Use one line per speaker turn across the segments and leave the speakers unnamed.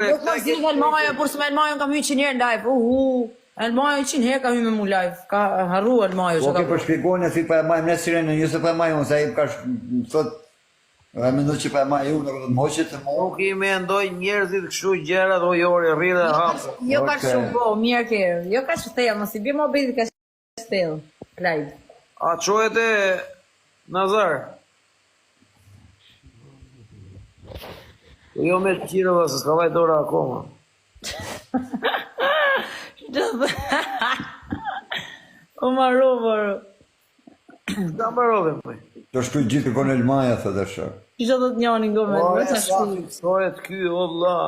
Do të mos zgjidh Elmaja, por se me Elmaja kam hyrë 100 herë live. Elmaja 100 herë ka hyrë me mu live. Ka harru Elmaja
Po ke për shpjegoni si pa e majmë ne sirenën, jo se pa e majmë, se ai ka thot e mendoj që pa e majë unë, do të më hoqet të mo.
Nuk i mendoj njerëzit kështu gjëra do jori rridhe hapë.
Jo ka shumë po, mirë ke. Jo ka shtell, mos i bie mobilit ka shtell. Live.
A çohet e Nazar? Jo me qirëva, se s'ka vaj dora akoma.
O marrova.
S'ka mbarove, pëj.
Do shkruaj gjithë kërkon Elmaja, thotë asha.
Kisha do të njani ngome,
O,
vetë
e sa fiksohet ky, o vlla.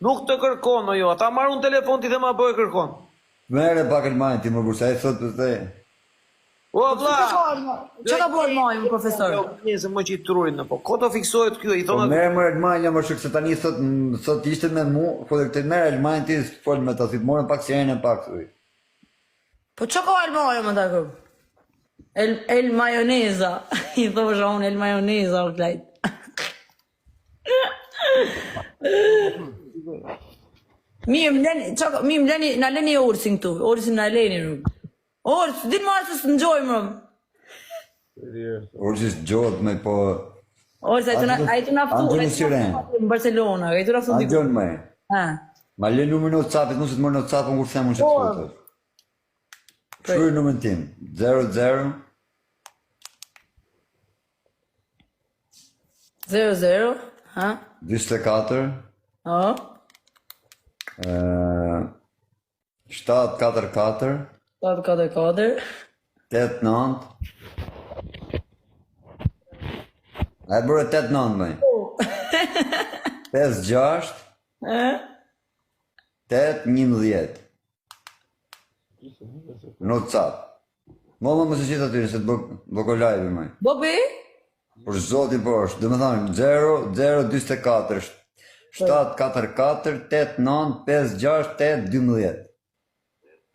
Nuk të kërkon, o jo. Ata marrun telefon ti dhe ma bëj kërkon.
Merre pak Elmaja ti më kurse ai thotë se
O vlla.
Çka ka bërë Elmaja, profesor?
Nëse më që i trurin, po. Ko të fiksohet ky, i
po
thonë...
merre më Elmaja më shok se tani thot ishte me mua, po këtë merr Elmaja ti fol me ta, si të morën pak sirenën pak thuj.
Po çka ka Elmaja më takë? El majoneza. I thosha unë el majoneza o klajt. Mi më leni, na leni ursin këtu. Ursin na leni rrugë. Urs, din marë se së nëgjojmë rëmë.
Ursi s'gjohet me po
Urs, a i të naftu.
Angjën në sirenë.
Në Barcelona, a i të naftu.
Angjën me.
Ha.
Ma le numër në WhatsApp-it, mos të morë në WhatsApp, unë kur them unë që të fotot. Shkruaj numrin tim, 00
00, ha?
24
O?
744
744
89 A e bërë 89 me 56 811 në WhatsApp. Mo më se qita ty, se të bëko live me.
Bobi?
Për zotin po është, dhe me thanë 0024 744 89 56 812.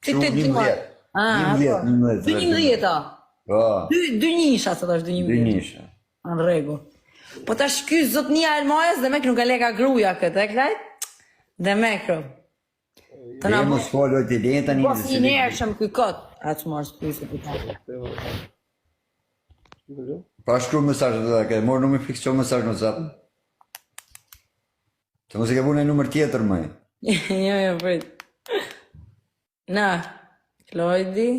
Shumë 11. 11.
11 a?
Po.
Dy njisha, sot është 11.
Dy njisha.
Në rregull. Po tash ky zotnia Elmajës dhe mek nuk e leka gruaja këtë, e klajt? Dhe mekro.
Të na mos foloj ti deri tani.
Po si nershëm ky kot, atë mos pyesë për ta.
Pa shkruaj mesazh do ta ke, mor numrin fiks çon mesazh në WhatsApp. Të mos e ke vënë numër tjetër më.
Jo, prit. Na, Klojdi.